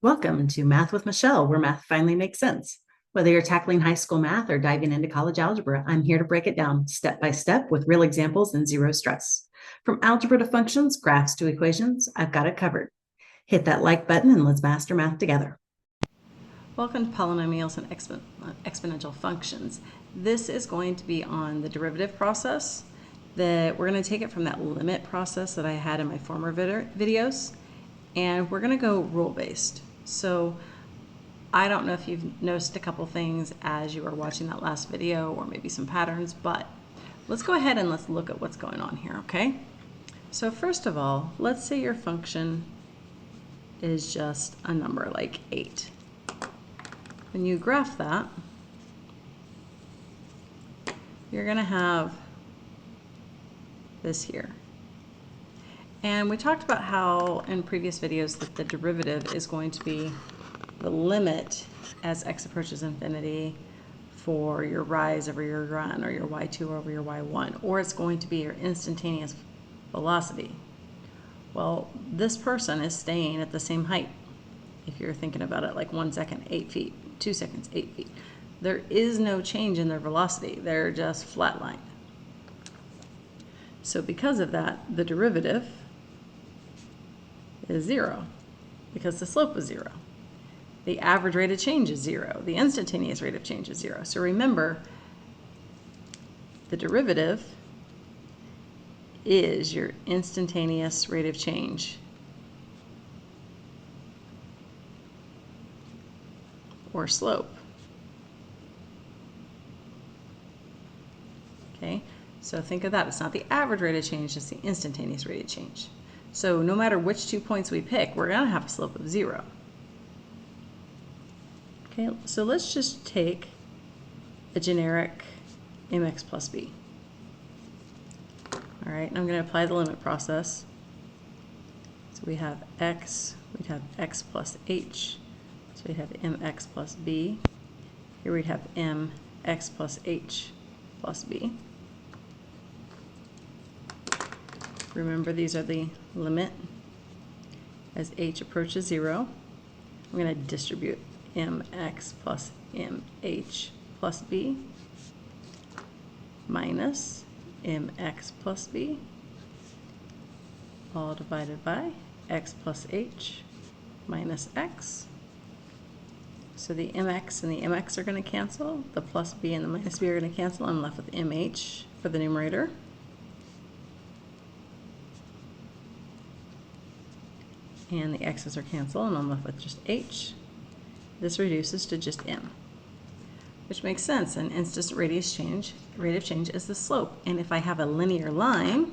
Welcome to Math with Michelle, where math finally makes sense. Whether you're tackling high school math or diving into college algebra, I'm here to break it down step by step with real examples and zero stress. From algebra to functions, graphs to equations, I've got it covered. Hit that like button and let's master math together. Welcome to polynomials and exponential functions. This is going to be on the derivative process. We're going to take it from that limit process that I had in my former videos, and we're going to go rule-based. So I don't know if you've noticed a couple things as you are watching that last video, or maybe some patterns, but let's go ahead and let's look at what's going on here, okay? So first of all, let's say your function is just a number like 8. When you graph that, you're going to have this here. And we talked about how in previous videos that the derivative is going to be the limit as x approaches infinity for your rise over your run, or your y2 over your y1, or it's going to be your instantaneous velocity. Well, this person is staying at the same height. If you're thinking about it like 1 second, 8 feet, 2 seconds, 8 feet. There is no change in their velocity. They're just flatlined. So because of that, the derivative is 0, because the slope is 0. The average rate of change is 0. The instantaneous rate of change is 0. So remember, the derivative is your instantaneous rate of change, or slope. Okay, so think of that. It's not the average rate of change, it's the instantaneous rate of change. So no matter which 2 points we pick, we're going to have a slope of 0. Okay, so let's just take a generic mx plus b. All right, and I'm going to apply the limit process. So we have x, we'd have x plus h. So we'd have mx plus b. Here we'd have mx plus h plus b. Remember, these are the limit as h approaches 0. I'm going to distribute mx plus mh plus b minus mx plus b, all divided by x plus h minus x. So the mx and the mx are going to cancel. The plus b and the minus b are going to cancel. I'm left with mh for the numerator. And the x's are canceled, and I'm left with just h. This reduces to just m, which makes sense. An instant rate of change is the slope. And if I have a linear line,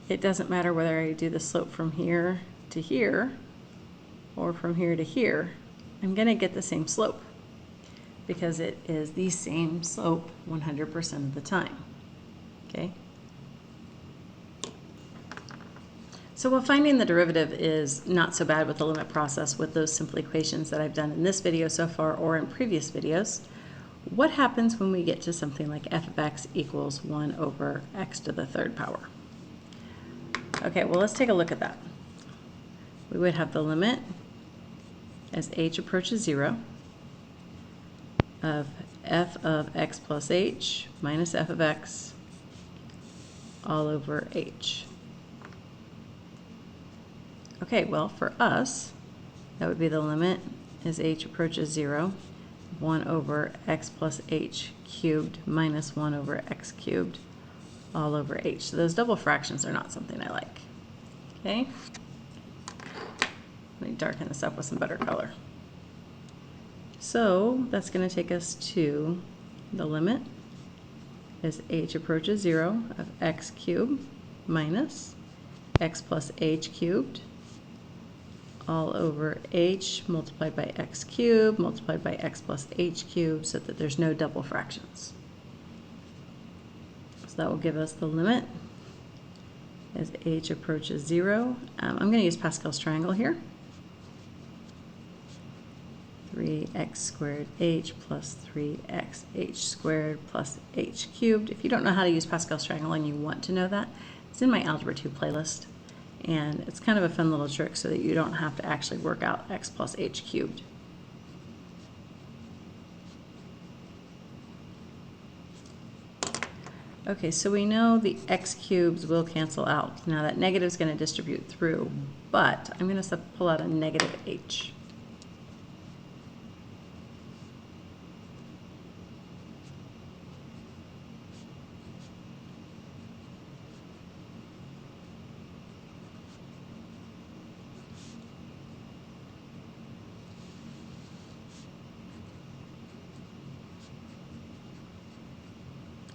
it doesn't matter whether I do the slope from here to here or from here to here. I'm going to get the same slope because it is the same slope 100% of the time. Okay? So while finding the derivative is not so bad with the limit process with those simple equations that I've done in this video so far or in previous videos, what happens when we get to something like f of x equals 1 over x to the third power? Okay, well, let's take a look at that. We would have the limit as h approaches 0 of f of x plus h minus f of x all over h. Okay, well, for us, that would be the limit as h approaches 0, 1 over x plus h cubed minus 1 over x cubed all over h. So those double fractions are not something I like. Okay? Let me darken this up with some better color. So that's going to take us to the limit as h approaches 0 of x cubed minus x plus h cubed all over h multiplied by x cubed multiplied by x plus h cubed, so that there's no double fractions. So that will give us the limit as h approaches 0. I'm going to use Pascal's triangle here. 3x squared h plus 3x h squared plus h cubed. If you don't know how to use Pascal's triangle and you want to know that, it's in my Algebra 2 playlist. And it's kind of a fun little trick so that you don't have to actually work out x plus h cubed. Okay, so we know the x cubes will cancel out. Now that negative is going to distribute through, but I'm going to pull out a negative h.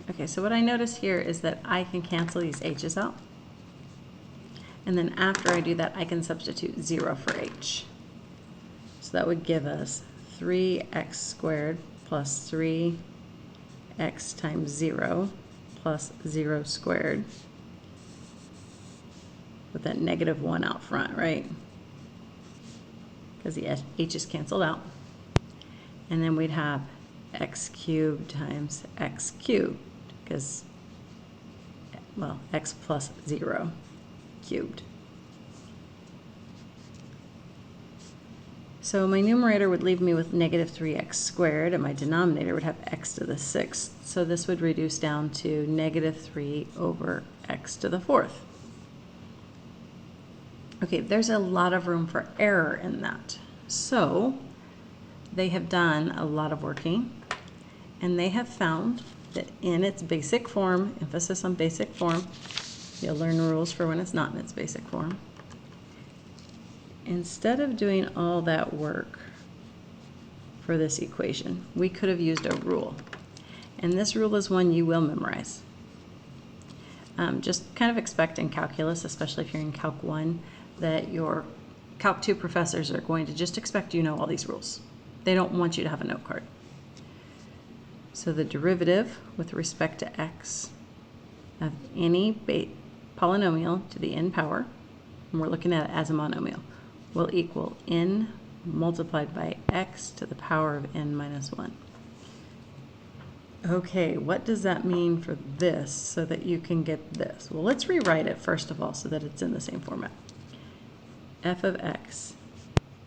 Okay, so what I notice here is that I can cancel these h's out. And then after I do that, I can substitute 0 for h. So that would give us 3x squared plus 3x times 0 plus 0 squared with that negative 1 out front, right? Because the h is canceled out. And then we'd have x cubed times x cubed, because, well, x plus 0 cubed. So my numerator would leave me with negative 3x squared, and my denominator would have x to the 6th. So this would reduce down to negative 3 over x to the 4th. Okay, there's a lot of room for error in that. So they have done a lot of working, and they have found that in its basic form, emphasis on basic form, you'll learn rules for when it's not in its basic form. Instead of doing all that work for this equation, we could have used a rule. And this rule is one you will memorize. Just kind of expect in calculus, especially if you're in Calc 1, that your Calc 2 professors are going to just expect you know all these rules. They don't want you to have a note card. So the derivative with respect to x of any polynomial to the n power, and we're looking at it as a monomial, will equal n multiplied by x to the power of n minus 1. Okay, what does that mean for this so that you can get this? Well, let's rewrite it first of all so that it's in the same format. F of x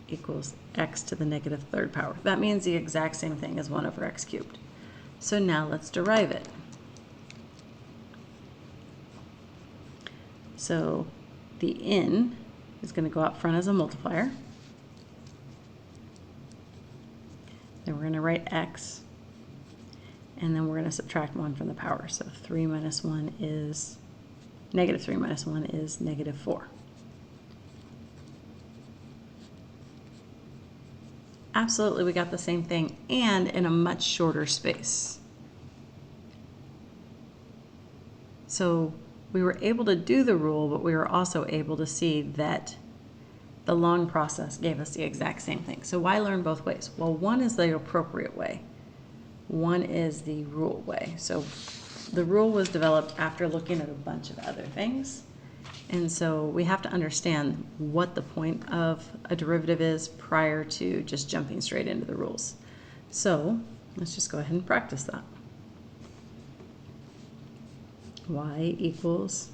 equals x to the negative 3rd power. That means the exact same thing as 1 over x cubed. So now let's derive it. So the n is going to go out front as a multiplier. Then we're going to write x, and then we're going to subtract 1 from the power. So 3 minus 1 is, negative 3 minus 1 is negative 4. Absolutely, we got the same thing, and in a much shorter space. So we were able to do the rule, but we were also able to see that the long process gave us the exact same thing. So why learn both ways? Well, one is the appropriate way. One is the rule way. So the rule was developed after looking at a bunch of other things. And so we have to understand what the point of a derivative is prior to just jumping straight into the rules. So let's just go ahead and practice that. Y equals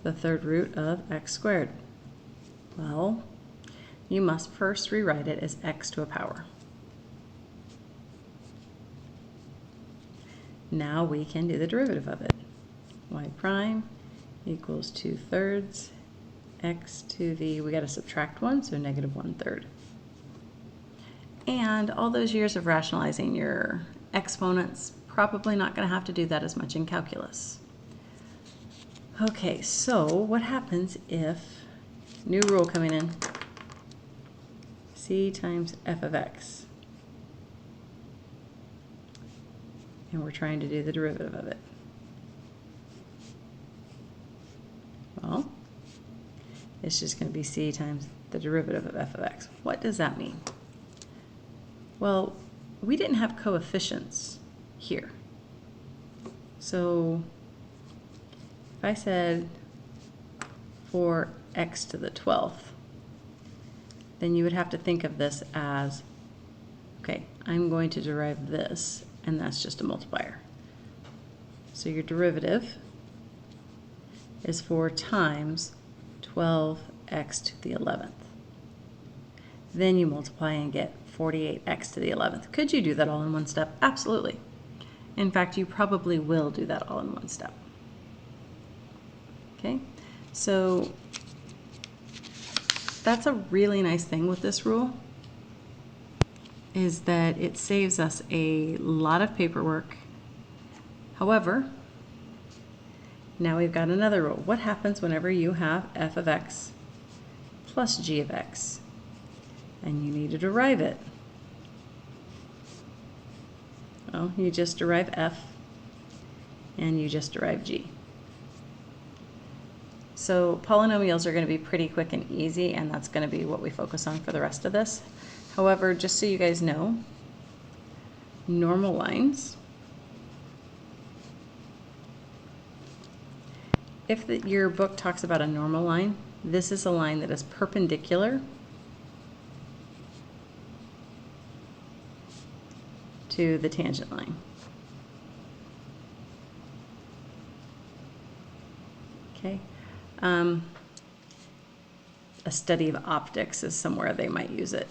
the 3rd root of x squared. Well, you must first rewrite it as x to a power. Now we can do the derivative of it. Y prime equals 2/3 x to the, we got to subtract 1, so negative 1/3. And all those years of rationalizing your exponents, probably not going to have to do that as much in calculus. Okay, so what happens if, new rule coming in, c times f of x, and we're trying to do the derivative of it? Well, it's just going to be c times the derivative of f of x. What does that mean? Well, we didn't have coefficients here. So if I said for x to the 12th, then you would have to think of this as, okay, I'm going to derive this, and that's just a multiplier. So your derivative is 4 times 12x to the 11th. Then you multiply and get 48x to the 11th. Could you do that all in one step? Absolutely. In fact, you probably will do that all in one step. Okay, so that's a really nice thing with this rule, is that it saves us a lot of paperwork. However, now we've got another rule. What happens whenever you have f of x plus g of x and you need to derive it? Well, you just derive f and you just derive g. So polynomials are going to be pretty quick and easy, and that's going to be what we focus on for the rest of this. However, just so you guys know, normal lines, if your book talks about a normal line, this is a line that is perpendicular to the tangent line. Okay. A study of optics is somewhere they might use it.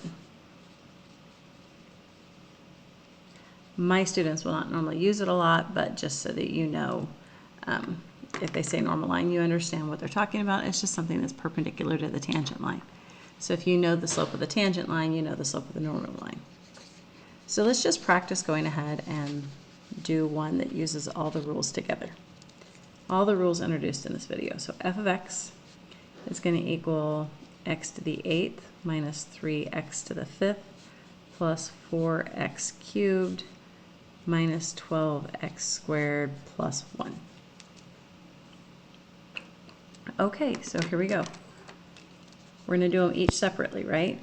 My students will not normally use it a lot, but just so that you know, if they say normal line, you understand what they're talking about. It's just something that's perpendicular to the tangent line. So if you know the slope of the tangent line, you know the slope of the normal line. So let's just practice going ahead and do one that uses all the rules together. All the rules introduced in this video. So f of x is going to equal x to the 8th minus 3x to the 5th plus 4x cubed minus 12x squared plus 1. Okay, so here we go. We're going to do them each separately, right?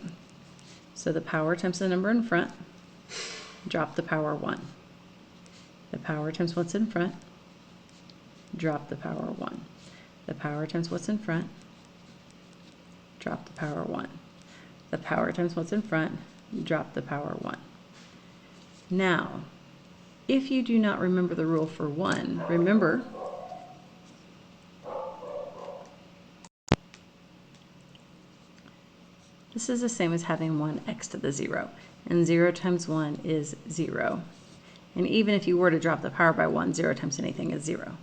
So the power times the number in front, drop the power 1. The power times what's in front, drop the power 1. The power times what's in front, drop the power 1. The power times what's in front, drop the power 1. Now, if you do not remember the rule for 1, remember this is the same as having 1x to the 0, and 0 times 1 is 0. And even if you were to drop the power by 1, 0 times anything is 0.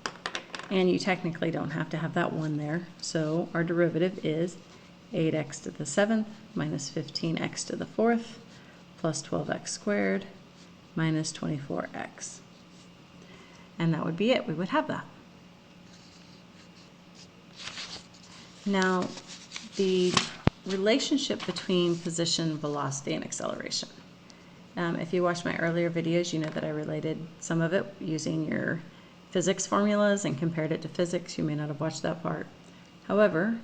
And you technically don't have to have that 1 there, so our derivative is 8x to the 7th minus 15x to the 4th plus 12x squared minus 24x. And that would be it. We would have that. Now, the relationship between position, velocity, and acceleration. If you watched my earlier videos, you know that I related some of it using your physics formulas and compared it to physics. You may not have watched that part. However,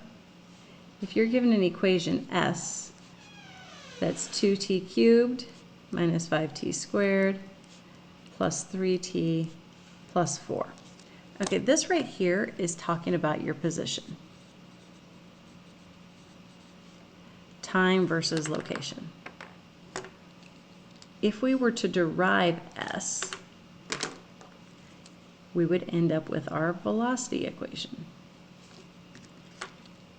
if you're given an equation S that's 2t cubed minus 5t squared plus 3t plus 4. Okay, this right here is talking about your position. Time versus location. If we were to derive S, we would end up with our velocity equation.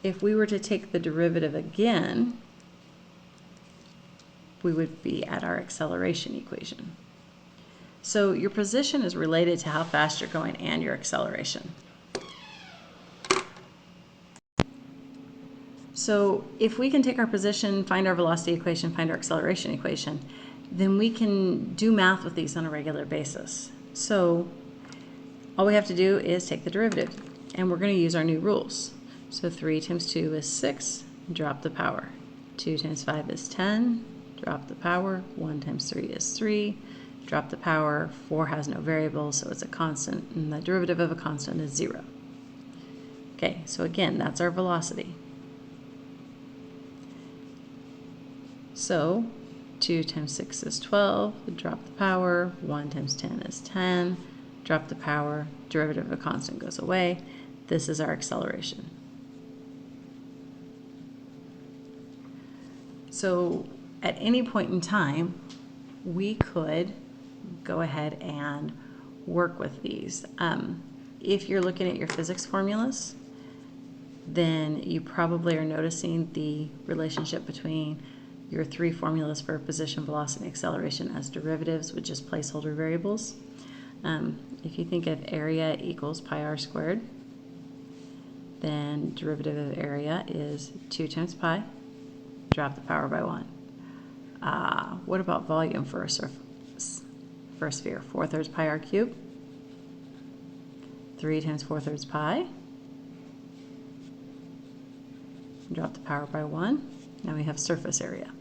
If we were to take the derivative again, we would be at our acceleration equation. So your position is related to how fast you're going and your acceleration. So if we can take our position, find our velocity equation, find our acceleration equation, then we can do math with these on a regular basis. So all we have to do is take the derivative, and we're going to use our new rules. So 3 times 2 is 6, drop the power. 2 times 5 is 10, drop the power. 1 times 3 is 3, drop the power. 4 has no variable, so it's a constant, and the derivative of a constant is 0. Okay, so again, that's our velocity. So 2 times 6 is 12, drop the power. 1 times 10 is 10, drop the power. Derivative of a constant goes away. This is our acceleration. So at any point in time, we could go ahead and work with these. If you're looking at your physics formulas, then you probably are noticing the relationship between your three formulas for position, velocity, and acceleration as derivatives with just placeholder variables. If you think of area equals pi r squared, then derivative of area is 2 times pi, drop the power by 1. What about volume for a sphere? 4/3 pi r cubed, 3 times 4/3 pi, drop the power by 1. Now we have surface area.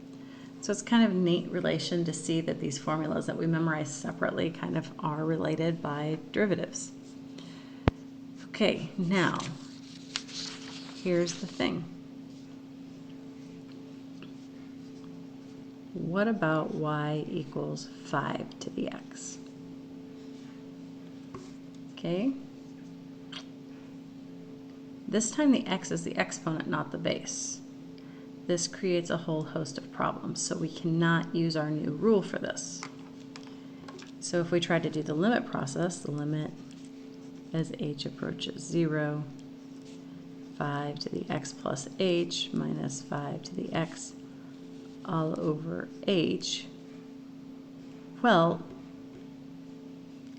So it's kind of a neat relation to see that these formulas that we memorize separately kind of are related by derivatives. Okay, now here's the thing. What about y equals 5 to the x? Okay. This time the x is the exponent, not the base. This creates a whole host of problems, so we cannot use our new rule for this. So if we try to do the limit process, the limit as h approaches 0, 5 to the x plus h minus 5 to the x all over h. Well,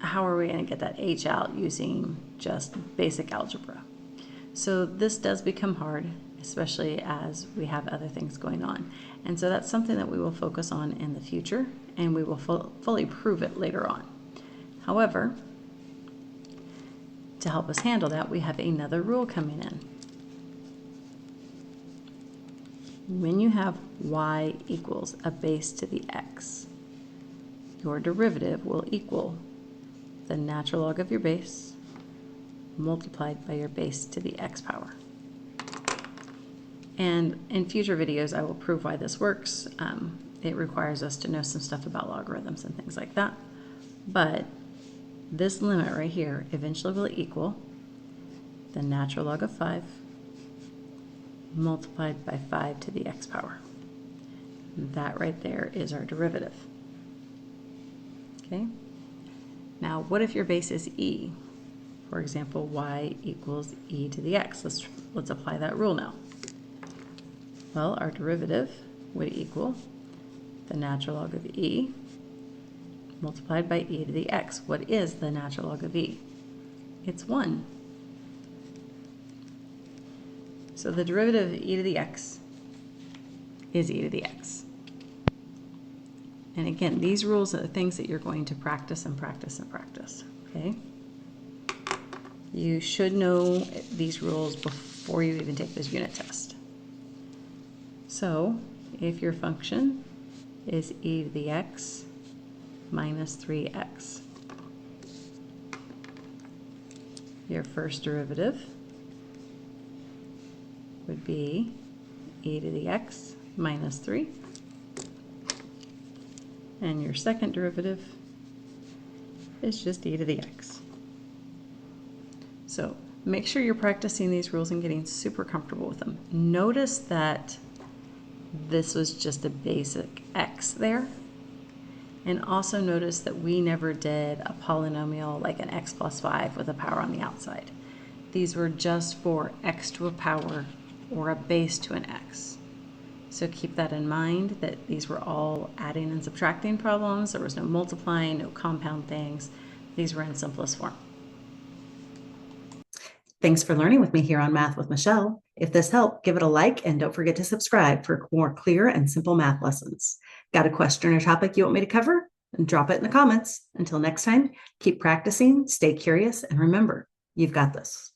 how are we going to get that h out using just basic algebra? So this does become hard, especially as we have other things going on. And so that's something that we will focus on in the future, and we will fully prove it later on. However, to help us handle that, we have another rule coming in. When you have y equals a base to the x, your derivative will equal the natural log of your base multiplied by your base to the x power. And in future videos, I will prove why this works. It requires us to know some stuff about logarithms and things like that. But this limit right here eventually will equal the natural log of 5 multiplied by 5 to the x power. That right there is our derivative. Okay. Now, what if your base is e? For example, y equals e to the x. Let's apply that rule now. Well, our derivative would equal the natural log of e multiplied by e to the x. What is the natural log of e? It's 1. So the derivative of e to the x is e to the x. And again, these rules are the things that you're going to practice and practice and practice, okay? You should know these rules before you even take this unit test. So if your function is e to the x minus 3x, your first derivative would be e to the x minus 3. And your second derivative is just e to the x. So make sure you're practicing these rules and getting super comfortable with them. Notice that this was just a basic x there. And also notice that we never did a polynomial like an x plus 5 with a power on the outside. These were just for x to a power or a base to an x. So keep that in mind, that these were all adding and subtracting problems. There was no multiplying, no compound things. These were in simplest form. Thanks for learning with me here on Math with Michelle. If this helped, give it a like and don't forget to subscribe for more clear and simple math lessons. Got a question or topic you want me to cover? Drop it in the comments. Until next time, keep practicing, stay curious, and remember, you've got this.